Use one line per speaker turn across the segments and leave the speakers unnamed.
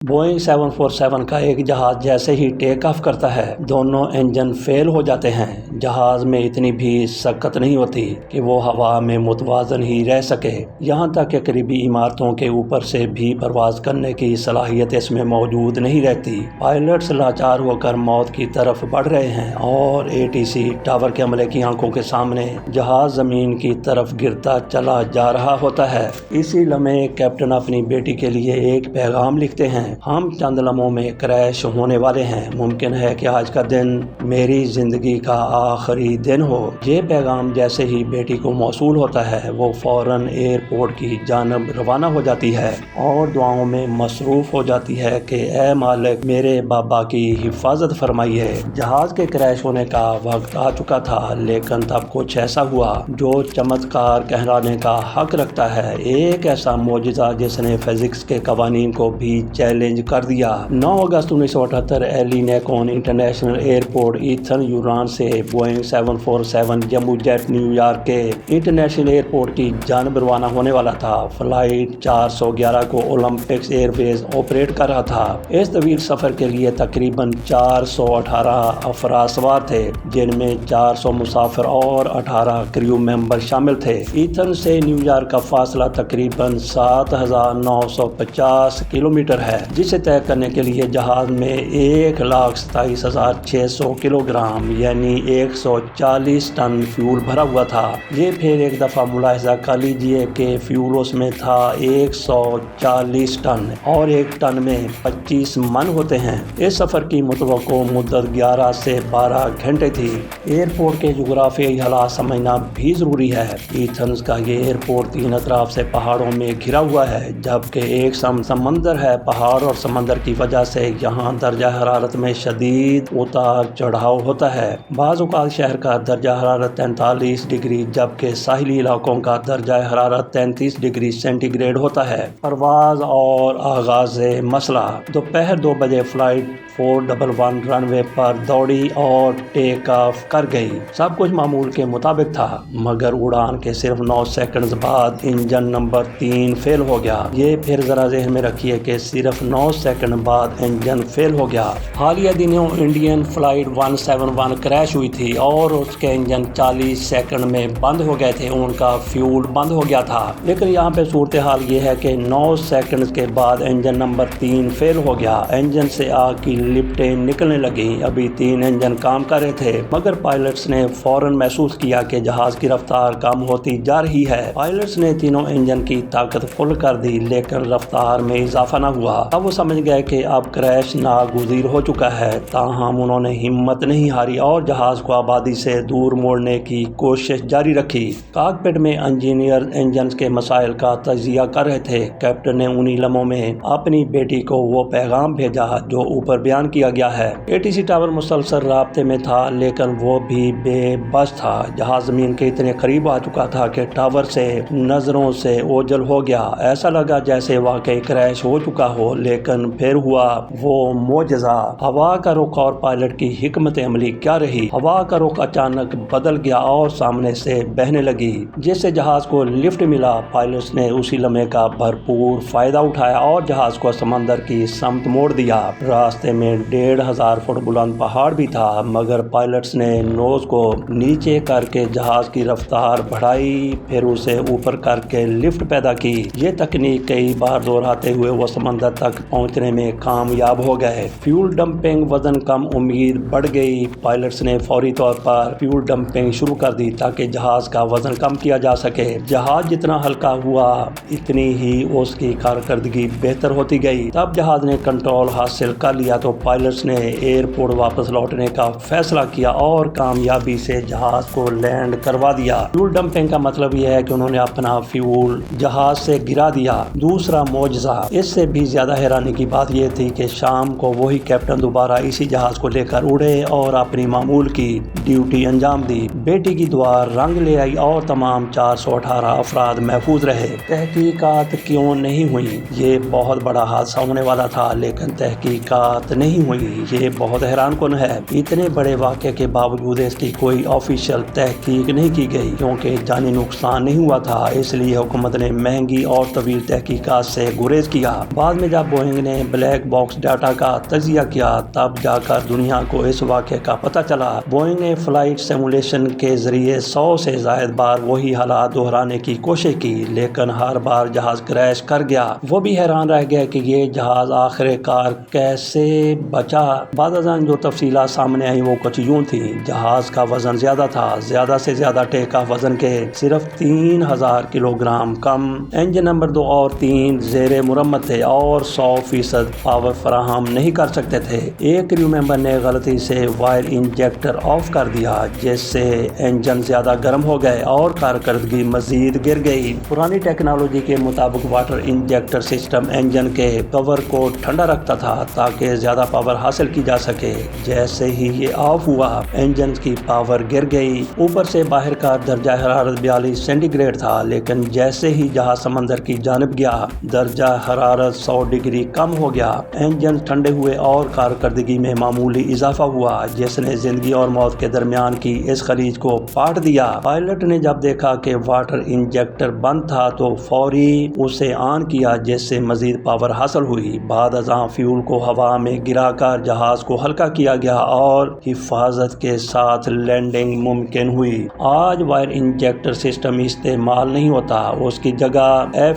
Boeing 747 का एक जहाज जैसे ही टेक ऑफ करता है, दोनों इंजन फेल हो जाते हैं। जहाज में इतनी भी शक्कत नहीं होती कि वो हवा में मुतवाजन ही रह सके। यहाँ तक कि करीबी इमारतों के ऊपर से भी परवाज करने की सलाहियत इसमें मौजूद नहीं रहती। पायलट्स लाचार होकर मौत की तरफ बढ़ रहे हैं और ATC टावर के अमले की आंखों के सामने जहाज जमीन की तरफ गिरता चला जा रहा होता है। इसी लम्हे कैप्टन अपनी बेटी के लिए एक पैगाम लिखते हैं, हम चंद लम्हों में क्रैश होने वाले हैं। मुमकिन है कि आज का दिन मेरी जिंदगी का आखिरी दिन हो। ये पैगाम जैसे ही बेटी को मौसूल होता है, वो फौरन एयरपोर्ट की जानब रवाना हो जाती है और दुआओं में मसरूफ हो जाती है कि ए मालिक, मेरे बाबा की हिफाजत फरमाइए। जहाज के क्रैश होने का वक्त आ चुका था, लेकिन तब कुछ ऐसा हुआ जो चमत्कार कहलाने का हक रखता है। एक ऐसा मौजज़ा जिसने फिजिक्स के कवानीन को भी चैलेंज कर दिया। 9 अगस्त 1978 Eli Necon international airport Ethan यूरान से बोइंग 747 जम्बो जेट न्यूयॉर्क के इंटरनेशनल एयरपोर्ट की जानब रवाना होने वाला था। फ्लाइट 411 को ओलंपिक्स एयरवेज ऑपरेट कर रहा था। इस तवील सफर के लिए तकरीबन 418 अफराद सवार थे, जिनमें 400 मुसाफिर और 18 क्रू मेंबर शामिल थे। ईथन से न्यूयॉर्क का फासला तकरीबन 7,950 किलोमीटर है, जिसे तय करने के लिए जहाज में 1,27,600 किलोग्राम यानी 140 टन फ्यूल भरा हुआ था। ये फिर एक दफ़ा मुलाहिजा कर लीजिए कि फ्यूल उसमें था 140 टन और एक टन में 25 मन होते हैं। इस सफ़र की मुतवक्को मुद्दत 11 से 12 घंटे थी। एयरपोर्ट के जुग्राफियाई हालात समझना भी ज़रूरी है। ईथन्स का ये एयरपोर्ट 3 अतराफ से पहाड़ों में घिरा हुआ है, जबकि एक समंदर है। पहाड़ और समंदर की वजह से यहाँ दर्जा हरारत में शदीद उतार चढ़ाव होता है। बाज़ औक़ात शहर का दर्जा हरारत 43 डिग्री जबकि साहिली इलाकों का दर्जा हरारत 33 डिग्री सेंटीग्रेड होता है। परवाज और आगाज़ मसला। दोपहर 2 बजे फ्लाइट 411 रनवे पर दौड़ी और टेक ऑफ कर गई। सब कुछ मामूल के मुताबिक था, मगर उड़ान के सिर्फ 9 सेकंड्स बाद इंजन नंबर 3 फेल हो गया। ये फिर जरा ज़हन में रखिए कि सिर्फ 9 सेकंड बाद इंजन फेल हो गया। हालिया दिनों इंडियन फ्लाइट 171 क्रैश हुई थी और उसके इंजन 40 सेकंड में बंद हो गए थे। उनका फ्यूल बंद हो गया था। लेकिन यहाँ पे सूरत हाल ये है कि 9 सेकंड के बाद इंजन नंबर 3 फेल हो गया। इंजन से आग की लिपटें निकलने लगी। अभी 3 इंजन काम कर रहे थे, मगर पायलट्स ने फौरन महसूस किया कि जहाज की रफ्तार कम होती जा रही है। पायलट्स ने तीनों इंजन की ताकत फुल कर दी, लेकिन रफ्तार में इजाफा न हुआ। अब वो समझ गए कि अब क्रैश नागुज़ीर हो चुका है। ताहम उन्होंने हिम्मत नहीं हारी और जहाज को आबादी से दूर मोड़ने की कोशिश जारी रखी। कॉकपिट में इंजीनियर इंजन के मसाइल का तजिया कर रहे थे। कैप्टन ने उन्हीं लम्हों में अपनी बेटी को वो पैगाम भेजा जो ऊपर बयान किया गया है। ATC टावर मुसलसल राब्ते में था, लेकिन वो भी बेबस था। जहाज जमीन के इतने करीब आ चुका था कि टावर से नजरों से ओझल हो गया। ऐसा लगा जैसे वाकई क्रैश हो चुका हो, लेकिन फिर हुआ वो मोजज़ा। हवा का रुख और पायलट की हिकमत अमली क्या रही। हवा का रुख अचानक बदल गया और सामने से बहने लगी, जिससे जहाज को लिफ्ट मिला। पायलट्स ने उसी लम्हे का भरपूर फायदा उठाया और जहाज को समंदर की समत मोड़ दिया। रास्ते में 1,500 फुट बुलंद पहाड़ भी था, मगर पायलट्स ने नोज को नीचे करके जहाज की रफ्तार बढ़ाई, फिर उसे ऊपर करके लिफ्ट पैदा की। ये तकनीक कई बार दोहराते हुए वो समंदर तक पहुंचने में कामयाब हो गए। फ्यूल डंपिंग, वजन कम, उम्मीद बढ़ गई। पायलट्स ने फौरी तौर पर फ्यूल डंपिंग शुरू कर दी ताकि जहाज का वजन कम किया जा सके। जहाज जितना हल्का हुआ, इतनी ही उसकी कारकर्दगी बेहतर होती गई। तब जहाज ने कंट्रोल हासिल कर लिया तो पायलट्स ने एयरपोर्ट वापस लौटने का फैसला किया और कामयाबी से जहाज को लैंड करवा दिया। फ्यूल डंपिंग का मतलब यह है कि उन्होंने अपना फ्यूल जहाज से गिरा दिया। दूसरा मौजज़ा, इससे भी ज्यादा हैरानी की बात यह थी कि शाम को वही कैप्टन दोबारा इसी जहाज को लेकर उड़े और अपनी मामूल की ड्यूटी अंजाम दी। बेटी की दुआ रंग ले आई और तमाम 418 अफराद महफूज रहे। तहकीकात क्यों नहीं हुई? ये बहुत बड़ा हादसा होने वाला था, लेकिन तहकीकात नहीं हुई। ये बहुत हैरान कुन है। इतने बड़े वाक़े के बावजूद इसकी कोई ऑफिशियल तहकीक नहीं की गई, क्योंकि जानी नुकसान नहीं हुआ था। इसलिए हुकूमत ने महंगी और तवील तहकीकात से गुरेज किया। बाद में जब جب بوئنگ نے بلیک باکس ڈاٹا کا تجزیہ کیا تب جا کر دنیا کو اس واقعے کا پتہ چلا۔ بوئنگ نے فلائٹ سیمولیشن کے ذریعے 100 سے زائد بار وہی حالات دہرانے کی کوشش کی لیکن ہر بار جہاز کریش کر گیا۔ وہ بھی حیران رہ گیا کہ یہ جہاز آخر کار کیسے بچا۔ بعد ازاں جو تفصیلات سامنے آئیں وہ کچھ یوں تھیں: جہاز کا وزن زیادہ تھا، زیادہ سے زیادہ ٹیک آف وزن کے صرف 3000 کلو گرام کم، انجن نمبر 2 اور 3 زیر مرمت تھے اور 100% پاور فراہم نہیں کر سکتے تھے۔ ایک کریو ممبر نے غلطی سے وائر انجیکٹر آف کر دیا جس سے انجن زیادہ گرم ہو گئے اور کارکردگی مزید گر گئی۔ پرانی ٹیکنالوجی کے مطابق واٹر انجیکٹر سسٹم انجن کے کور کو ٹھنڈا رکھتا تھا تاکہ زیادہ پاور حاصل کی جا سکے۔ جیسے ہی یہ آف ہوا انجن کی پاور گر گئی۔ اوپر سے باہر کا درجہ حرارت 42 سینٹی گریڈ تھا لیکن جیسے ہی جہاز سمندر کی جانب گیا درجہ حرارت 100 ڈگری کم ہو گیا۔ انجن ٹھنڈے ہوئے اور کارکردگی میں معمولی اضافہ ہوا جس نے زندگی اور موت کے درمیان کی اس خلیج کو پاٹ دیا۔ پائلٹ نے جب دیکھا کہ واٹر انجیکٹر بند تھا تو فوری اسے آن کیا جس سے مزید پاور حاصل ہوئی۔ بعد ازاں فیول کو ہوا میں گرا کر جہاز کو ہلکا کیا گیا اور حفاظت کے ساتھ لینڈنگ ممکن ہوئی۔ آج وائر انجیکٹر سسٹم استعمال نہیں ہوتا، اس کی جگہ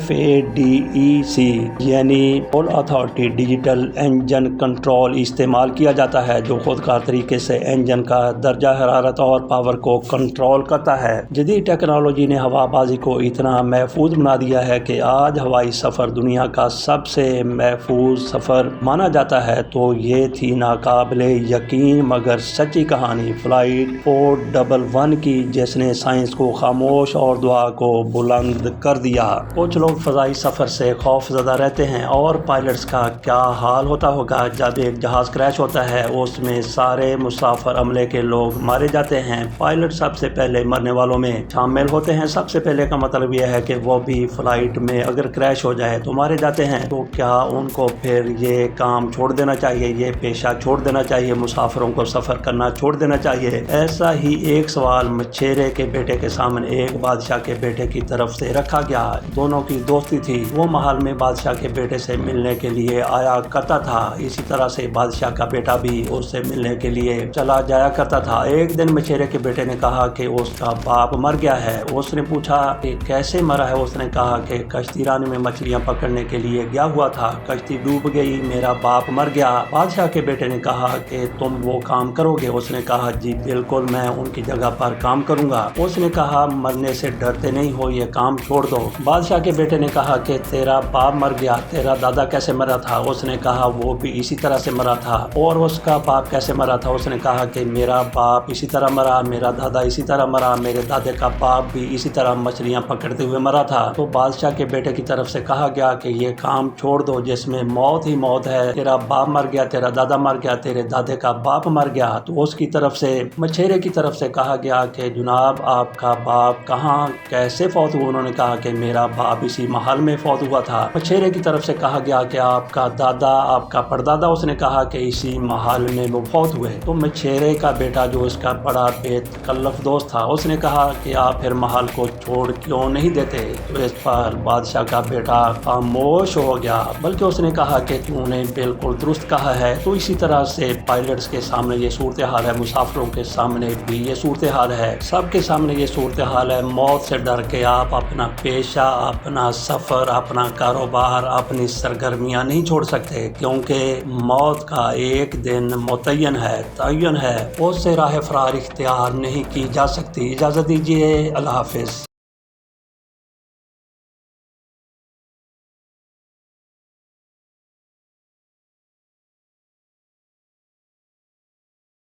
FADEC یعنی فل اتھارٹی ڈیجیٹل انجن کنٹرول استعمال کیا جاتا ہے جو خود کار طریقے سے انجن کا درجہ حرارت اور پاور کو کنٹرول کرتا ہے۔ جدید ٹیکنالوجی نے ہوا بازی کو اتنا محفوظ بنا دیا ہے کہ آج ہوائی سفر دنیا کا سب سے محفوظ سفر مانا جاتا ہے۔ تو یہ تھی ناقابل یقین مگر سچی کہانی فلائٹ 411 کی جس نے سائنس کو خاموش اور دعا کو بلند کر دیا۔ کچھ لوگ فضائی سفر سے خوف زدہ رہتے ہیں اور پائلٹس کا کیا حال ہوتا ہوگا جب ایک جہاز کریش ہوتا ہے، اس میں سارے مسافر عملے کے لوگ مارے جاتے ہیں۔ پائلٹ سب سے پہلے مرنے والوں میں شامل ہوتے ہیں۔ سب سے پہلے کا مطلب یہ ہے کہ وہ بھی فلائٹ میں اگر کریش ہو جائے تو مارے جاتے ہیں۔ تو کیا ان کو پھر یہ کام چھوڑ دینا چاہیے، یہ پیشہ چھوڑ دینا چاہیے، مسافروں کو سفر کرنا چھوڑ دینا چاہیے؟ ایسا ہی ایک سوال مچھیرے کے بیٹے کے سامنے ایک بادشاہ کے بیٹے کی طرف سے رکھا گیا۔ دونوں کی دوستی تھی، وہ محل میں بادشاہ کے بیٹے سے ملنے کے لیے آیا کرتا تھا، اسی طرح سے بادشاہ کا بیٹا بھی اس سے ملنے کے لیے چلا جایا کرتا تھا۔ ایک دن مچھیرے کے بیٹے نے کہا کہ اس کا باپ مر گیا ہے۔ اس نے پوچھا کہ کیسے مرا ہے؟ اس نے کہا کہ کشتی رانی میں مچھلیاں پکڑنے کے لیے گیا ہوا تھا، کشتی ڈوب گئی، میرا باپ مر گیا۔ بادشاہ کے بیٹے نے کہا کہ تم وہ کام کرو گے؟ اس نے کہا جی بالکل، میں ان کی جگہ پر کام کروں گا۔ اس نے کہا مرنے سے ڈرتے نہیں ہو، یہ کام چھوڑ دو۔ بادشاہ کے بیٹے نے کہا کہ تیرا باپ مر گیا، تیرا دادا کیسے مرا تھا؟ اس نے کہا وہ بھی اسی طرح سے مرا تھا۔ اور اس کا باپ کیسے مرا تھا؟ اس نے کہا کہ میرا باپ اسی طرح مرا، میرا دادا اسی طرح مرا، میرے دادے کا باپ بھی اسی طرح مچھلیاں پکڑتے ہوئے مرا تھا۔ تو بادشاہ کے بیٹے کی طرف سے کہا گیا کہ یہ کام چھوڑ دو جس میں موت ہی موت ہے، تیرا باپ مر گیا، تیرا دادا مر گیا، تیرے دادے کا باپ مر گیا۔ تو اس کی طرف سے مچھیرے کی طرف سے کہا گیا کہ جناب آپ کا باپ کہاں کیسے فوت ہوا؟ انہوں نے کہا کہ میرا باپ اسی محل میں فوت ہوا تھا۔ مچھیرے کی طرف سے کہا گیا کہ آپ کا دادا، آپ کا پردادا؟ اس نے کہا کہ اسی محل میں وہ فوت ہوئے۔ تو مچھیرے کا بیٹا جو اس کا بڑا بے تکلف دوست تھا اس نے کہا کہ آپ پھر محل کو چھوڑ کیوں نہیں دیتے؟ تو اس پر بادشاہ کا بیٹا خاموش ہو گیا، بلکہ اس نے کہا کہ تو نے بالکل درست کہا ہے۔ تو اسی طرح سے پائلٹس کے سامنے یہ صورتحال ہے، مسافروں کے سامنے بھی یہ صورتحال ہے، سب کے سامنے یہ صورتحال ہے۔ موت سے ڈر کے آپ اپنا پیشہ، اپنا سفر، اپنا کاروبار، اپنی سرگرمیاں نہیں چھوڑ سکتے کیونکہ موت کا ایک دن متعین ہے، اس سے راہ فرار اختیار نہیں کی جا سکتی۔ اجازت دیجیے، اللہ حافظ۔